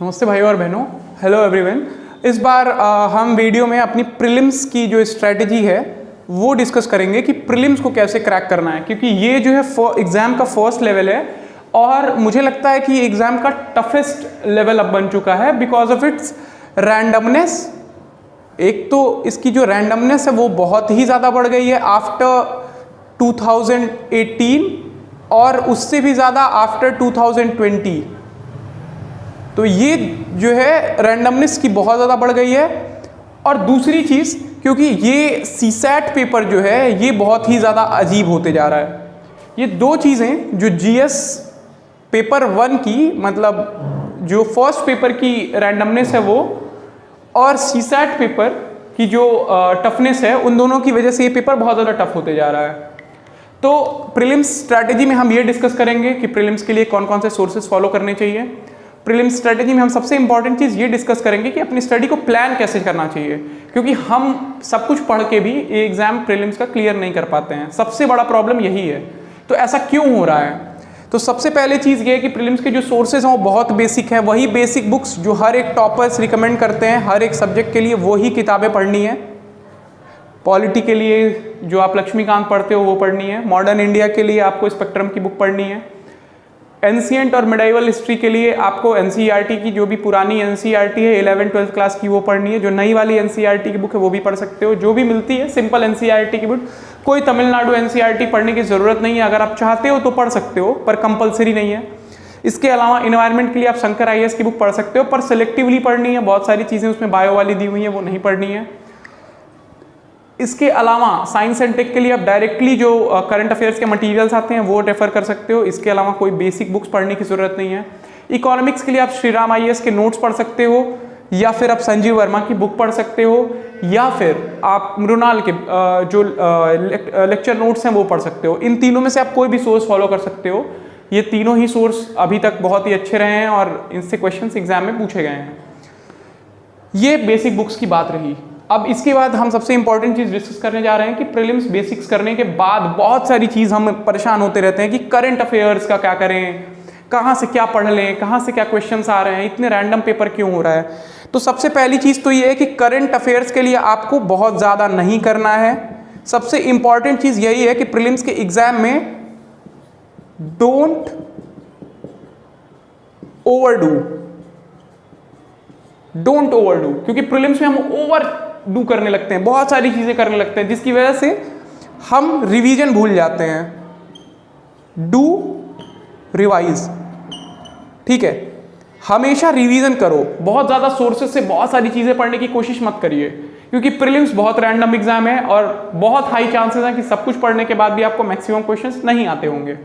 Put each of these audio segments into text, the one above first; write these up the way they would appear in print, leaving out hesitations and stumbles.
नमस्ते भाइयों और बहनों, हेलो एवरीवन। इस बार हम वीडियो में अपनी प्रीलिम्स की जो स्ट्रेटजी है वो डिस्कस करेंगे कि प्रीलिम्स को कैसे क्रैक करना है, क्योंकि ये जो है एग्ज़ाम का फर्स्ट लेवल है और मुझे लगता है कि एग्ज़ाम का टफेस्ट लेवल अब बन चुका है बिकॉज ऑफ इट्स रैंडमनेस। एक तो इसकी जो रैंडमनेस है वो बहुत ही ज़्यादा बढ़ गई है आफ्टर 2018 और उससे भी ज़्यादा आफ्टर 2020। तो ये जो है रैंडमनेस की बहुत ज़्यादा बढ़ गई है। और दूसरी चीज़, क्योंकि ये सीसैट पेपर जो है ये बहुत ही ज़्यादा अजीब होते जा रहा है। ये दो चीज़ें जो जीएस पेपर 1 की, मतलब जो फर्स्ट पेपर की रैंडमनेस है वो, और सीसैट पेपर की जो टफनेस है, उन दोनों की वजह से ये पेपर बहुत ज़्यादा टफ होते जा रहा है। तो प्रीलिम्स स्ट्रैटेजी में हम ये डिस्कस करेंगे कि प्रीलिम्स के लिए कौन कौन से सोर्सेज फॉलो करने चाहिए। प्रीलिम्स स्ट्रैटेजी में हम सबसे इंपॉर्टेंट चीज़ ये डिस्कस करेंगे कि अपनी स्टडी को प्लान कैसे करना चाहिए, क्योंकि हम सब कुछ पढ़ के भी ये एग्जाम प्रीलिम्स का क्लियर नहीं कर पाते हैं। सबसे बड़ा प्रॉब्लम यही है। तो ऐसा क्यों हो रहा है? तो सबसे पहले चीज़ ये है कि प्रीलिम्स के जो सोर्सेज हैं वो बहुत बेसिक है। वही बेसिक बुक्स जो हर एक टॉपर्स रिकमेंड करते हैं हर एक सब्जेक्ट के लिए, वही किताबें पढ़नी है। पॉलिटी के लिए जो आप लक्ष्मीकांत पढ़ते हो वो पढ़नी है। मॉडर्न इंडिया के लिए आपको स्पेक्ट्रम की बुक पढ़नी है। एंशिएंट और मिडाइवल हिस्ट्री के लिए आपको एनसीईआरटी की जो भी पुरानी एनसीईआरटी है 11th-12th क्लास की वो पढ़नी है। जो नई वाली एनसीईआरटी की बुक है वो भी पढ़ सकते हो, जो भी मिलती है सिंपल एनसीईआरटी की बुक। कोई तमिलनाडु एनसीईआरटी पढ़ने की ज़रूरत नहीं है। अगर आप चाहते हो तो पढ़ सकते हो, पर कंपलसरी नहीं है। इसके अलावा इन्वायरमेंट के लिए आप शंकर आईएएस की बुक पढ़ सकते हो, पर सिलेक्टिवली पढ़नी है। बहुत सारी चीज़ें उसमें बायो वाली दी हुई हैं, वो नहीं पढ़नी है। इसके अलावा साइंस एंड टेक के लिए आप डायरेक्टली जो करंट अफेयर्स के मटेरियल्स आते हैं वो रेफर कर सकते हो। इसके अलावा कोई बेसिक बुक्स पढ़ने की जरूरत नहीं है। इकोनॉमिक्स के लिए आप श्रीराम आईएएस के नोट्स पढ़ सकते हो, या फिर आप संजीव वर्मा की बुक पढ़ सकते हो, या फिर आप मृणाल के जो लेक्चर नोट्स हैं वो पढ़ सकते हो। इन तीनों में से आप कोई भी सोर्स फॉलो कर सकते हो। ये तीनों ही सोर्स अभी तक बहुत ही अच्छे रहे हैं और इनसे क्वेश्चंस एग्जाम में पूछे गए हैं। ये बेसिक बुक्स की बात रही। अब इसके बाद हम सबसे इंपॉर्टेंट चीज़ डिस्कस करने जा रहे हैं कि प्रीलिम्स बेसिक्स करने के बाद बहुत सारी चीज़ हम परेशान होते रहते हैं कि करंट अफेयर्स का क्या करें, कहाँ से क्या पढ़ लें, कहाँ से क्या क्वेश्चंस आ रहे हैं, इतने रैंडम पेपर क्यों हो रहा है। तो सबसे पहली चीज़ तो ये है कि करंट अफेयर्स के लिए आपको बहुत ज़्यादा नहीं करना है। सबसे इंपॉर्टेंट चीज़ यही है कि प्रीलिम्स के एग्जाम में डोंट ओवरडू, डोंट ओवरडू, क्योंकि प्रीलिम्स में हम ओवर डू करने लगते हैं, बहुत सारी चीजें करने लगते हैं, जिसकी वजह से हम रिवीजन भूल जाते हैं। डू रिवाइज, ठीक है, हमेशा रिवीजन करो। बहुत ज्यादा सोर्सेज से बहुत सारी चीजें पढ़ने की कोशिश मत करिए, क्योंकि प्रीलिम्स बहुत रैंडम एग्जाम है और बहुत हाई चांसेस हैं कि सब कुछ पढ़ने के बाद भी आपको मैक्सिमम क्वेश्चंस नहीं आते होंगे।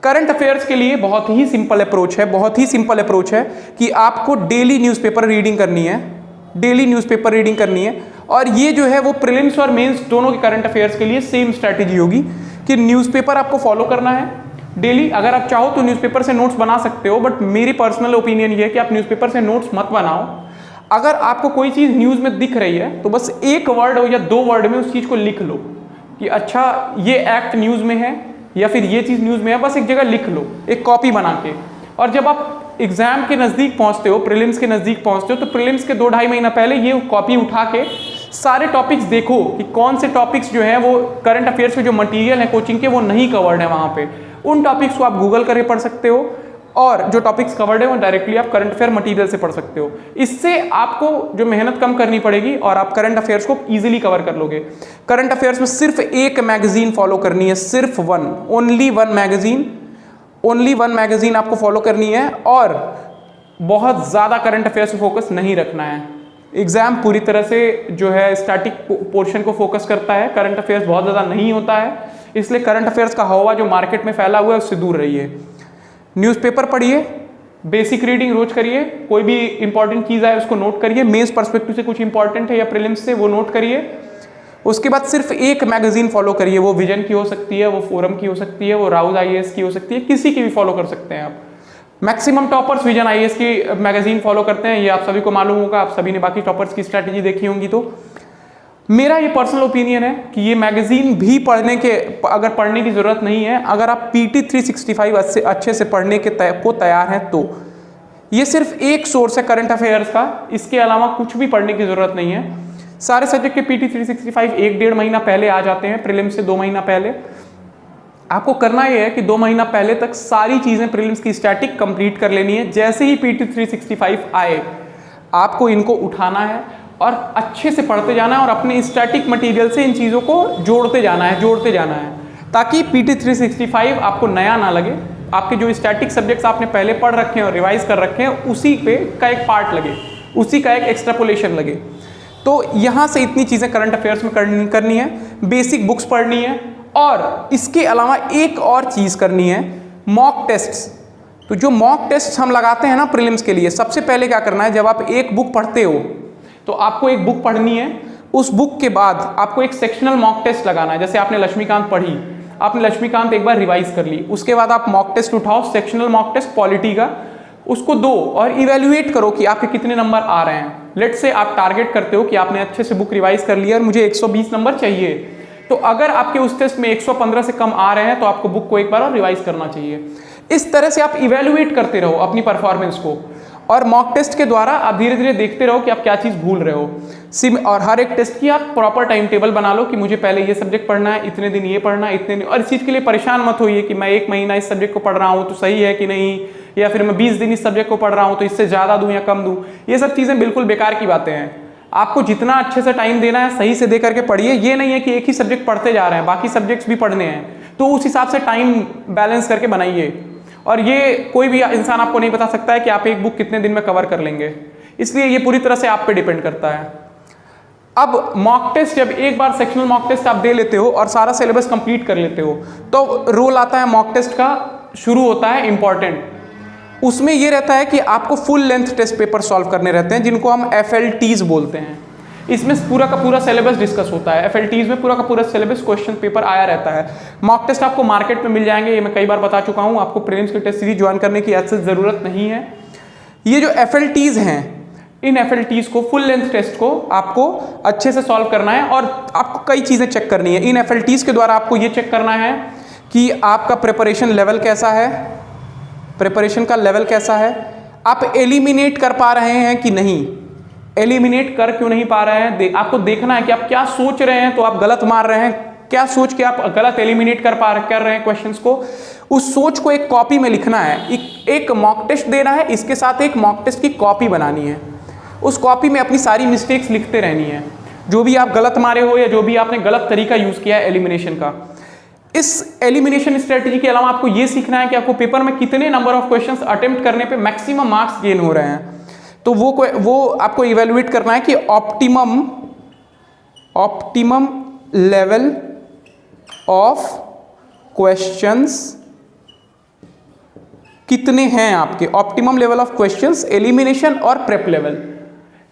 करंट अफेयर्स के लिए बहुत ही सिंपल अप्रोच है, बहुत ही सिंपल अप्रोच है कि आपको डेली न्यूज़पेपर रीडिंग करनी है, डेली न्यूज़पेपर रीडिंग करनी है। और ये जो है वो प्रीलिम्स और मेंस दोनों के करंट अफेयर्स के लिए सेम स्ट्रैटेजी होगी कि न्यूज़पेपर आपको फॉलो करना है डेली। अगर आप चाहो तो न्यूज़पेपर से नोट्स बना सकते हो, बट मेरी पर्सनल ओपिनियन ये है कि आप न्यूज़पेपर से नोट्स मत बनाओ। अगर आपको कोई चीज़ न्यूज़ में दिख रही है तो बस एक वर्ड हो या 2 वर्ड में उस चीज़ को लिख लो कि अच्छा ये एक्ट न्यूज़ में है या फिर ये चीज़ न्यूज़ में है, बस एक जगह लिख लो एक कॉपी बना के। और जब आप एग्जाम के नज़दीक पहुंचते हो, प्रीलिम्स के नज़दीक पहुंचते हो, तो प्रीलिम्स के 2-2.5 महीना पहले ये कॉपी उठा के सारे टॉपिक्स देखो कि कौन से टॉपिक्स जो है वो करंट अफेयर्स के जो मटेरियल है कोचिंग के वो नहीं कवर्ड है वहाँ पे। उन टॉपिक्स को आप गूगल करके पढ़ सकते हो और जो टॉपिक्स कवर्ड है वो डायरेक्टली आप करंट अफेयर मटेरियल से पढ़ सकते हो। इससे आपको जो मेहनत कम करनी पड़ेगी और आप करंट अफेयर्स को ईजिली कवर कर लोगे। करंट अफेयर्स में सिर्फ एक मैगजीन फॉलो करनी है, सिर्फ ओनली वन मैगजीन आपको फॉलो करनी है और बहुत ज़्यादा करंट अफेयर्स पे फोकस नहीं रखना है। एग्जाम पूरी तरह से जो है स्टैटिक पोर्शन को फोकस करता है, करंट अफेयर्स बहुत ज़्यादा नहीं होता है, इसलिए करंट अफेयर्स का हवा जो मार्केट में फैला हुआ है उससे दूर रहिए। न्यूज़पेपर पढ़िए, बेसिक रीडिंग रोज करिए, कोई भी इंपॉर्टेंट चीज़ आए उसको नोट करिए, मेंस पर्सपेक्टिव से कुछ इंपॉर्टेंट है या प्रीलिम्स से वो नोट करिए। उसके बाद सिर्फ एक मैगजीन फॉलो करिए, वो विजन की हो सकती है, वो फोरम की हो सकती है, वो राउज आईएएस की हो सकती है, किसी की भी फॉलो कर सकते हैं आप। मैक्सिमम टॉपर्स विजन आईएएस की मैगजीन फॉलो करते हैं, ये आप सभी को मालूम होगा, आप सभी ने बाकी टॉपर्स की स्ट्रैटेजी देखी होंगी। तो मेरा ये पर्सनल ओपिनियन है कि ये मैगजीन भी पढ़ने के अगर पढ़ने की ज़रूरत नहीं है, अगर आप PT 365 अच्छे से पढ़ने के को तैयार हैं तो ये सिर्फ एक सोर्स है करंट अफेयर्स का, इसके अलावा कुछ भी पढ़ने की जरूरत नहीं है। सारे सब्जेक्ट के PT 365 1-1.5 महीना पहले आ जाते हैं, प्रीलिम्स से 2 महीना पहले। आपको करना ये है कि 2 महीना पहले तक सारी चीजें प्रीलिम्स की स्टैटिक कंप्लीट कर लेनी है। जैसे ही PT 365 आए आपको इनको उठाना है और अच्छे से पढ़ते जाना है और अपने स्टैटिक मटेरियल से इन चीज़ों को जोड़ते जाना है, ताकि PT 365 आपको नया ना लगे। आपके जो स्टैटिक सब्जेक्ट्स आपने पहले पढ़ रखे हैं और रिवाइज कर रखे हैं, उसी पे का एक पार्ट लगे, उसी का एक एक्स्ट्रापोलेशन लगे। तो यहाँ से इतनी चीज़ें करंट अफेयर्स में करनी है, बेसिक बुक्स पढ़नी है, और इसके अलावा एक और चीज़ करनी है, मॉक टेस्ट्स। तो जो मॉक टेस्ट हम लगाते हैं ना प्रीलिम्स के लिए, सबसे पहले क्या करना है, जब आप एक बुक पढ़ते हो तो आपको एक बुक पढ़नी है, उस बुक के बाद आपको एक सेक्शनल मॉक टेस्ट लगाना है। जैसे आपने लक्ष्मीकांत पढ़ी, आपने लक्ष्मीकांत एक बार रिवाइज कर ली, उसके बाद आप मॉक टेस्ट उठाओ, सेक्शनल मॉक टेस्ट पॉलिटी का, उसको दो और इवेल्युएट करो कि आपके कितने नंबर आ रहे हैं। लेट से आप टारगेट करते हो कि आपने अच्छे से बुक रिवाइज कर लिया और मुझे 120 नंबर चाहिए, तो अगर आपके उस टेस्ट में 115 से कम आ रहे हैं तो आपको बुक को एक बार और रिवाइज करना चाहिए। इस तरह से आप इवेल्युएट करते रहो अपनी परफॉर्मेंस को, और मॉक टेस्ट के द्वारा आप धीरे धीरे देखते रहो कि आप क्या चीज़ भूल रहे हो। और हर एक टेस्ट की आप प्रॉपर टाइम टेबल बना लो कि मुझे पहले ये सब्जेक्ट पढ़ना है, इतने दिन ये पढ़ना है, इतने दिन, और इस चीज़ के लिए परेशान मत होइए कि मैं 1 महीना इस सब्जेक्ट को पढ़ रहा हूँ तो सही है कि नहीं, या फिर मैं 20 दिन इस सब्जेक्ट को पढ़ रहा हूँ तो इससे ज़्यादा दूँ या कम दूँ। ये सब चीज़ें बिल्कुल बेकार की बातें हैं। आपको जितना अच्छे से टाइम देना है सही से दे करके पढ़िए। ये नहीं है कि एक ही सब्जेक्ट पढ़ते जा रहे हैं, बाकी सब्जेक्ट्स भी पढ़ने हैं, तो उस हिसाब से टाइम बैलेंस करके बनाइए। और ये कोई भी इंसान आपको नहीं बता सकता है कि आप एक बुक कितने दिन में कवर कर लेंगे, इसलिए ये पूरी तरह से आप पे डिपेंड करता है। अब मॉक टेस्ट, जब एक बार सेक्शनल मॉक टेस्ट आप दे लेते हो और सारा सिलेबस कंप्लीट कर लेते हो, तो रोल आता है मॉक टेस्ट का, शुरू होता है इंपॉर्टेंट। उसमें ये रहता है कि आपको full length test paper solve करने रहते हैं, जिनको हम FLTs बोलते हैं। इसमें पूरा का पूरा सिलेबस डिस्कस होता है। FLTs में पूरा का पूरा सिलेबस क्वेश्चन पेपर आया रहता है। मॉक टेस्ट आपको मार्केट में मिल जाएंगे, ये मैं कई बार बता चुका हूँ। आपको प्रीलिम्स की टेस्ट सीरीज ज्वाइन करने की ऐसे ज़रूरत नहीं है। ये जो FLTs हैं, इन FLTs को, फुल लेंथ टेस्ट को आपको अच्छे से सॉल्व करना है, और आपको कई चीज़ें चेक करनी है। इन FLTs के द्वारा आपको ये चेक करना है कि आपका प्रिपरेशन लेवल कैसा है, प्रिपरेशन का लेवल कैसा है, आप एलिमिनेट कर पा रहे हैं कि नहीं, एलिमिनेट कर क्यों नहीं पा रहे हैं। आपको देखना है कि आप क्या सोच रहे हैं तो आप गलत मार रहे हैं, क्या सोच के आप गलत एलिमिनेट कर रहे हैं क्वेश्चंस को। उस सोच को एक कॉपी में लिखना है। एक मॉक टेस्ट देना है, इसके साथ एक मॉक टेस्ट की कॉपी बनानी है। उस कॉपी में अपनी सारी मिस्टेक्स लिखते रहनी है, जो भी आप गलत मारे हो या जो भी आपने गलत तरीका यूज किया है एलिमिनेशन का। इस एलिमिनेशन स्ट्रेटजी के अलावा आपको यह सीखना है कि आपको पेपर में कितने नंबर ऑफ क्वेश्चंस अटेम्प्ट करने पे मैक्सिमम मार्क्स गेन हो रहे हैं। तो वो आपको इवेल्युएट करना है कि ऑप्टिमम लेवल ऑफ क्वेश्चंस कितने हैं आपके, optimum level of questions, elimination और प्रेप लेवल,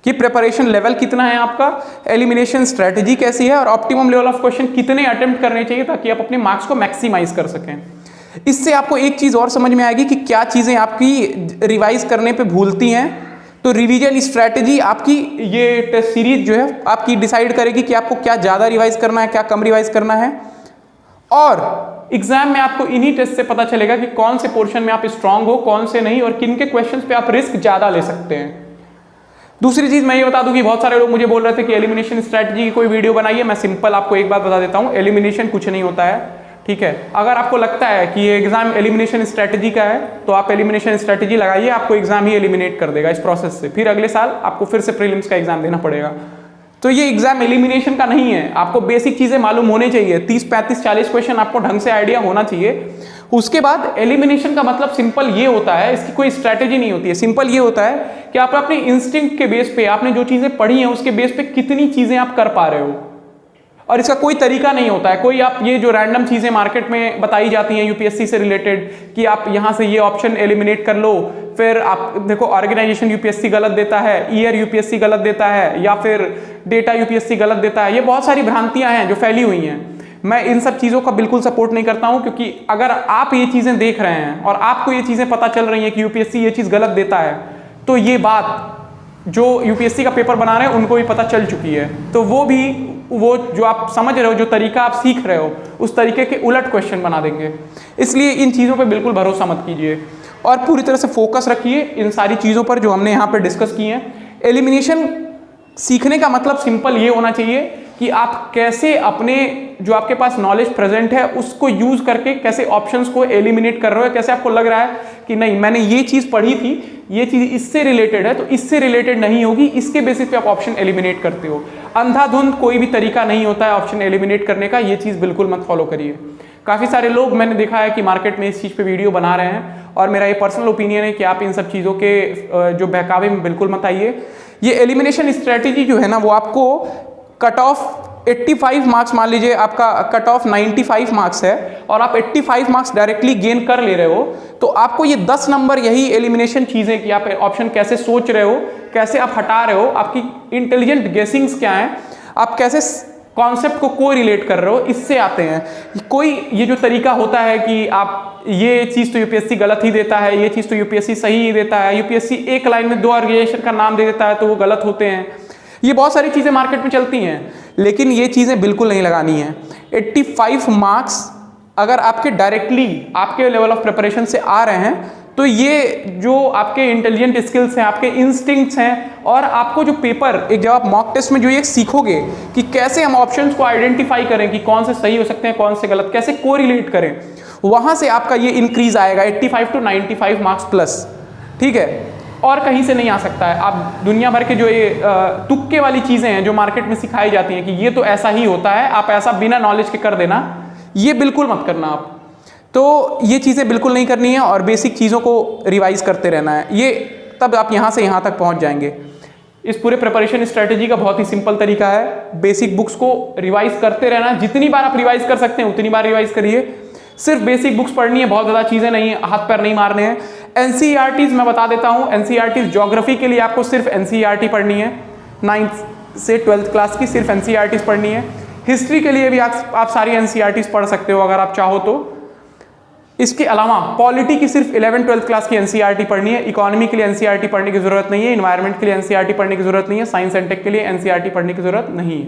कि प्रिपरेशन लेवल कितना है आपका, एलिमिनेशन स्ट्रेटजी कैसी है, और ऑप्टिमम लेवल ऑफ क्वेश्चन कितने अटेम्प्ट करने चाहिए ताकि आप अपने मार्क्स को मैक्सिमाइज कर सकें। इससे आपको एक चीज़ और समझ में आएगी कि क्या चीज़ें आपकी रिवाइज करने पे भूलती हैं। तो रिवीजन स्ट्रेटजी आपकी ये टेस्ट सीरीज जो है आपकी डिसाइड करेगी कि आपको क्या ज़्यादा रिवाइज करना है, क्या कम रिवाइज करना है। और एग्जाम में आपको इन्हीं टेस्ट से पता चलेगा कि कौन से पोर्शन में आप स्ट्रांग हो, कौन से नहीं, और किन के क्वेश्चंस पे आप रिस्क ज़्यादा ले सकते हैं। दूसरी चीज़ मैं ये बता दूं कि बहुत सारे लोग मुझे बोल रहे थे कि एलिमिनेशन स्ट्रेटजी की कोई वीडियो बनाइए। मैं सिंपल आपको एक बात बता देता हूँ, एलिमिनेशन कुछ नहीं होता है, ठीक है। अगर आपको लगता है कि ये एग्जाम एलिमिनेशन स्ट्रेटजी का है तो आप एलिमिनेशन स्ट्रेटजी लगाइए, आपको एग्जाम ही एलिमिनेट कर देगा इस प्रोसेस से। फिर अगले साल आपको फिर से प्रीलिम्स का एग्जाम देना पड़ेगा। तो ये एग्जाम एलिमिनेशन का नहीं है। आपको बेसिक चीज़ें मालूम होने चाहिए, 30, 35, 40 क्वेश्चन आपको ढंग से आइडिया होना चाहिए। उसके बाद एलिमिनेशन का मतलब सिंपल ये होता है, इसकी कोई स्ट्रैटेजी नहीं होती है। सिंपल ये होता है कि आप अपने इंस्टिंक्ट के बेस पे, आपने जो चीज़ें पढ़ी हैं उसके बेस पे कितनी चीज़ें आप कर पा रहे हो, और इसका कोई तरीका नहीं होता है। कोई आप ये जो रैंडम चीज़ें मार्केट में बताई जाती हैं यूपीएससी से रिलेटेड कि आप यहाँ से ये ऑप्शन एलिमिनेट कर लो, फिर आप देखो ऑर्गेनाइजेशन यूपीएससी गलत देता है, ईयर यूपीएससी गलत देता है, या फिर डेटा यूपीएससी गलत देता है। ये बहुत सारी भ्रांतियाँ हैं जो फैली हुई हैं। मैं इन सब चीज़ों का बिल्कुल सपोर्ट नहीं करता हूँ, क्योंकि अगर आप ये चीज़ें देख रहे हैं और आपको ये चीज़ें पता चल रही हैं कि यूपीएससी ये चीज़ गलत देता है, तो ये बात जो यूपीएससी का पेपर बना रहे हैं उनको भी पता चल चुकी है। तो वो जो आप समझ रहे हो, जो तरीका आप सीख रहे हो, उस तरीके के उलट क्वेश्चन बना देंगे। इसलिए इन चीज़ों पे बिल्कुल भरोसा मत कीजिए। और पूरी तरह से फोकस रखिए इन सारी चीज़ों पर जो हमने यहाँ पर डिस्कस की हैं। एलिमिनेशन सीखने का मतलब सिंपल ये होना चाहिए कि आप कैसे अपने जो आपके पास नॉलेज प्रेजेंट है उसको यूज करके कैसे ऑप्शंस को एलिमिनेट कर रहे हो, कैसे आपको लग रहा है कि नहीं मैंने ये चीज़ पढ़ी थी, ये चीज़ इससे रिलेटेड है तो इससे रिलेटेड नहीं होगी, इसके बेसिस पे आप ऑप्शन एलिमिनेट करते हो। अंधाधुंध कोई भी तरीका नहीं होता है ऑप्शन एलिमिनेट करने का, ये चीज़ बिल्कुल मत फॉलो करिए। काफ़ी सारे लोग मैंने देखा है कि मार्केट में इस चीज़ पे वीडियो बना रहे हैं और मेरा ये पर्सनल ओपिनियन है कि आप इन सब चीज़ों के जो बहकावे में बिल्कुल मत आइए। ये एलिमिनेशन स्ट्रेटेजी जो है ना वो आपको कट ऑफ 85 मार्क्स, मान लीजिए आपका कट ऑफ 95 मार्क्स है और आप 85 मार्क्स डायरेक्टली गेन कर ले रहे हो, तो आपको ये 10 नंबर यही एलिमिनेशन चीज़ें कि आप ऑप्शन कैसे सोच रहे हो, कैसे आप हटा रहे हो, आपकी इंटेलिजेंट गेसिंग्स क्या हैं, आप कैसे कॉन्सेप्ट को को रिलेट कर रहे हो, इससे आते हैं। कोई ये जो तरीका होता है कि आप ये चीज़ तो यूपीएससी गलत ही देता है, ये चीज़ तो यूपीएससी सही ही देता है, यूपीएससी एक लाइन में 2 ऑर्गेनाइजेशन का नाम दे देता है तो वो गलत होते हैं, ये बहुत सारी चीज़ें मार्केट में चलती हैं, लेकिन ये चीज़ें बिल्कुल नहीं लगानी है। 85 मार्क्स अगर आपके डायरेक्टली आपके लेवल ऑफ प्रिपरेशन से आ रहे हैं तो ये जो आपके इंटेलिजेंट स्किल्स हैं, आपके इंस्टिंक्ट्स हैं, और आपको जो पेपर एक जब आप मॉक टेस्ट में जो ये सीखोगे कि कैसे हम ऑप्शंस को आइडेंटिफाई करें कि कौन से सही हो सकते हैं कौन से गलत, कैसे कोरिलेट करें, वहाँ से आपका ये इंक्रीज आएगा 85 to 95 मार्क्स प्लस, ठीक है, और कहीं से नहीं आ सकता है। आप दुनिया भर के जो ये तुक्के वाली चीज़ें हैं जो मार्केट में सिखाई जाती हैं कि ये तो ऐसा ही होता है, आप ऐसा बिना नॉलेज के कर देना, ये बिल्कुल मत करना आप। तो ये चीज़ें बिल्कुल नहीं करनी है और बेसिक चीज़ों को रिवाइज करते रहना है, ये तब आप यहाँ से यहाँ तक पहुँच जाएंगे। इस पूरे प्रिपरेशन स्ट्रेटेजी का बहुत ही सिंपल तरीका है, बेसिक बुक्स को रिवाइज करते रहना, जितनी बार आप रिवाइज कर सकते हैं उतनी बार रिवाइज करिए। सिर्फ बेसिक बुक्स पढ़नी है, बहुत ज़्यादा चीज़ें नहीं, हाथ पैर नहीं मारने हैं। एनसीईआरटीज मैं बता देता हूँ, एनसीईआरटीज ज्योग्राफी के लिए आपको सिर्फ एनसीईआरटी पढ़नी है, 9th से 12th क्लास की सिर्फ एनसीईआरटीज पढ़नी है। हिस्ट्री के लिए भी आप सारी एनसीईआरटीज पढ़ सकते हो अगर आप चाहो तो। इसके अलावा पॉलिटी की सिर्फ 11th-12th क्लास की एनसीईआरटी पढ़नी है, इकोनॉमी के लिए एनसीईआरटी पढ़ने की जरूरत नहीं है, एनवायरनमेंट के लिए एनसीईआरटी पढ़ने की जरूरत नहीं है, साइंस एंड टेक के लिए एनसीईआरटी पढ़ने की जरूरत नहीं है।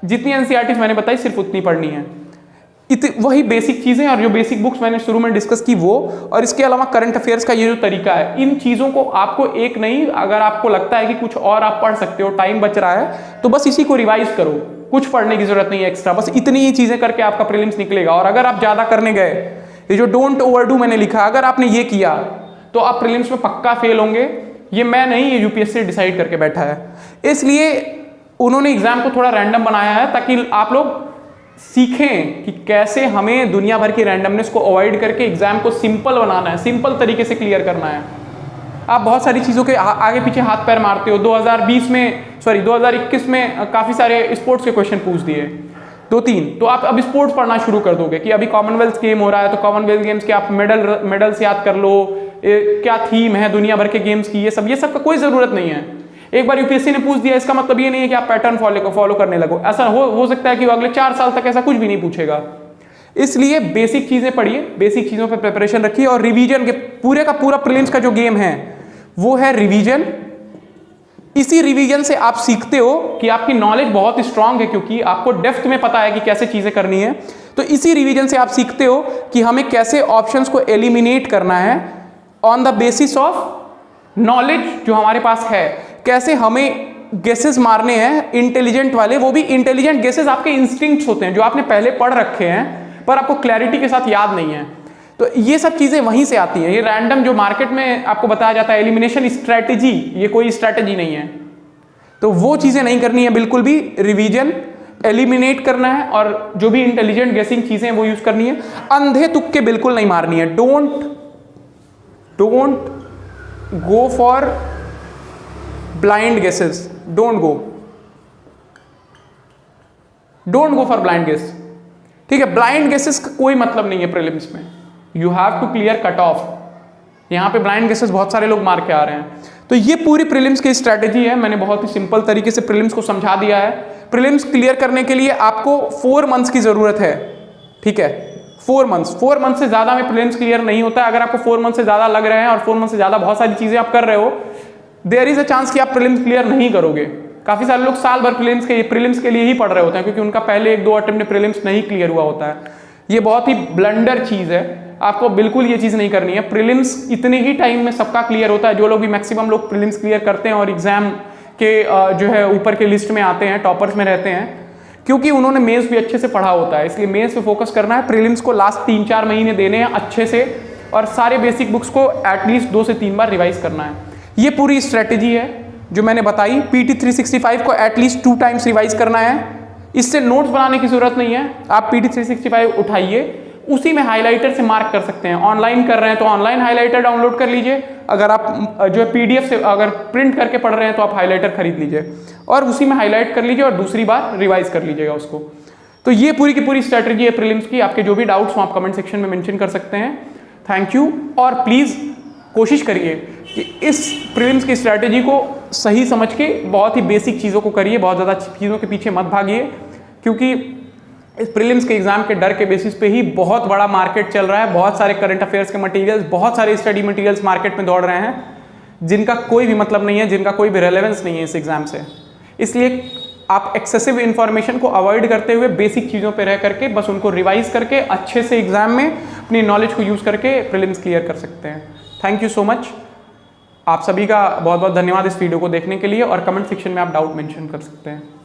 जितनी एनसीईआरटीज मैंने बताई सिर्फ उतनी पढ़नी है, वही बेसिक चीज़ें और जो बेसिक बुक्स मैंने शुरू में डिस्कस की वो, और इसके अलावा करंट अफेयर्स का ये जो तरीका है, इन चीज़ों को आपको एक नहीं, अगर आपको लगता है कि कुछ और आप पढ़ सकते हो, टाइम बच रहा है, तो बस इसी को रिवाइज करो, कुछ पढ़ने की जरूरत नहीं है एक्स्ट्रा, बस इतनी ही चीज़ें करके आपका प्रीलिम्स निकलेगा। और अगर आप ज़्यादा करने गए, ये जो डोंट ओवरडू मैंने लिखा, अगर आपने ये किया तो आप प्रीलिम्स में पक्का फेल होंगे। ये मैं नहीं, ये यूपीएससी डिसाइड करके बैठा है, इसलिए उन्होंने एग्जाम को थोड़ा रैंडम बनाया है ताकि आप लोग सीखें कि कैसे हमें दुनिया भर की रैंडमनेस को अवॉइड करके एग्जाम को सिंपल बनाना है, सिंपल तरीके से क्लियर करना है। आप बहुत सारी चीज़ों के आगे पीछे हाथ पैर मारते हो। 2021 में काफ़ी सारे स्पोर्ट्स के क्वेश्चन पूछ दिए, 2-3, तो आप अब स्पोर्ट्स पढ़ना शुरू कर दोगे कि अभी कॉमनवेल्थ गेम हो रहा है तो कॉमनवेल्थ गेम्स के आप मेडल्स याद कर लो, क्या थीम है दुनिया भर के गेम्स की, ये सब का कोई ज़रूरत नहीं है। एक बार यूपीएससी ने पूछ दिया इसका मतलब ये नहीं है कि आप पैटर्न फॉलो करने लगो, ऐसा हो सकता है कि वो अगले 4 साल तक ऐसा कुछ भी नहीं पूछेगा। इसलिए बेसिक चीज़ें पढ़िए, बेसिक चीज़ों पर प्रिपरेशन रखिए, और रिवीजन के पूरे का पूरा प्रीलिम्स का जो गेम है वो है रिवीजन। इसी रिवीजन से आप सीखते हो कि आपकी नॉलेज बहुत स्ट्रांग है क्योंकि आपको डेप्थ में पता है कि कैसे चीज़ें करनी है। तो इसी रिवीजन से आप सीखते हो कि हमें कैसे ऑप्शंस को एलिमिनेट करना है on the basis of knowledge जो हमारे पास है, कैसे हमें गेसेस मारने हैं इंटेलिजेंट वाले, वो भी इंटेलिजेंट गेसेस आपके इंस्टिंक्ट्स होते हैं जो आपने पहले पढ़ रखे हैं पर आपको क्लैरिटी के साथ याद नहीं है। तो ये सब चीज़ें वहीं से आती हैं। ये रैंडम जो मार्केट में आपको बताया जाता है एलिमिनेशन स्ट्रैटेजी, ये कोई स्ट्रैटेजी नहीं है। तो वो चीज़ें नहीं करनी है बिल्कुल भी, रिवीजन एलिमिनेट करना है और जो भी इंटेलिजेंट गेसिंग चीज़ें वो यूज़ करनी है। अंधे तुक्के बिल्कुल नहीं मारनी है। Don't go for blind guesses, don't go for blind guess, ठीक है। ब्लाइंड गेसेस का कोई मतलब नहीं है प्रीलिम्स में, you have to clear cut off. यहाँ पे ब्लाइंड गेसेस बहुत सारे लोग मार के आ रहे हैं। तो ये पूरी प्रीलिम्स की स्ट्रैटेजी है, मैंने बहुत ही सिंपल तरीके से प्रीलिम्स को समझा दिया है। प्रीलिम्स क्लियर करने के लिए आपको 4 मंथ्स की जरूरत है, ठीक है, 4 मंथ्स से ज्यादा में प्रीलिम्स क्लियर नहीं होता है। अगर आपको 4 मंथ से ज्यादा लग रहे हैं और 4 मंथ से ज्यादा बहुत सारी चीजें आप कर रहे हो, देयर इज अ चांस कि आप प्रीलिम्स क्लियर नहीं करोगे। काफी सारे लोग साल भर प्रीलिम्स के लिए ही पढ़ रहे होते हैं क्योंकि उनका पहले 1-2 अटेम्प्ट में प्रीलिम्स नहीं क्लियर हुआ होता है। ये बहुत ही ब्लंडर चीज है। आपको बिल्कुल ये चीज़ नहीं करनी है। प्रीलिम्स इतने ही टाइम में सबका क्लियर होता है। जो लोग भी मैक्सिमम लोग प्रीलिम्स क्लियर करते हैं और एग्जाम के जो है ऊपर के लिस्ट में आते हैं, टॉपर्स में रहते हैं, क्योंकि उन्होंने मेंस भी अच्छे से पढ़ा होता है। इसलिए मेंस पे फोकस करना है। प्रीलिम्स को लास्ट 3-4 महीने देने हैं अच्छे से, और सारे बेसिक बुक्स को एटलीस्ट 2 से 3 बार रिवाइज करना है। ये पूरी स्ट्रेटेजी है जो मैंने बताई। PT 365 को एटलीस्ट 2 टाइम्स रिवाइज करना है। इससे नोट्स बनाने की जरूरत नहीं है। आप PT 365 उठाइए, उसी में हाइलाइटर से मार्क कर सकते हैं। ऑनलाइन कर रहे हैं तो ऑनलाइन हाइलाइटर डाउनलोड कर लीजिए। अगर आप जो है PDF से अगर प्रिंट करके पढ़ रहे हैं तो आप हाइलाइटर खरीद लीजिए और उसी में हाईलाइट कर लीजिए और दूसरी बार रिवाइज कर लीजिएगा उसको। तो ये पूरी की पूरी स्ट्रेटेजी है प्रीलिम्स की। आपके जो भी डाउट्स हो आप कमेंट सेक्शन में मेंशन कर सकते हैं। Thank you. और प्लीज़ कोशिश करिए कि इस प्रीलिम्स की स्ट्रेटेजी को सही समझ के बहुत ही बेसिक चीज़ों को करिए, बहुत ज़्यादा चीज़ों के पीछे मत भागिए, क्योंकि इस प्रीलिम्स के एग्जाम के डर के बेसिस पे ही बहुत बड़ा मार्केट चल रहा है। बहुत सारे करंट अफेयर्स के मटेरियल्स, बहुत सारे स्टडी मटेरियल्स मार्केट में दौड़ रहे हैं जिनका कोई भी मतलब नहीं है, जिनका कोई भी रेलेवेंस नहीं है इस एग्जाम से। इसलिए आप एक्सेसिव इन्फॉर्मेशन को अवॉइड करते हुए बेसिक चीज़ों पे रह करके बस उनको रिवाइज करके अच्छे से एग्जाम में अपनी नॉलेज को यूज़ करके प्रीलिम्स क्लियर कर सकते हैं। Thank you so much. आप सभी का बहुत बहुत धन्यवाद इस वीडियो को देखने के लिए, और कमेंट सेक्शन में आप डाउट मेंशन कर सकते हैं।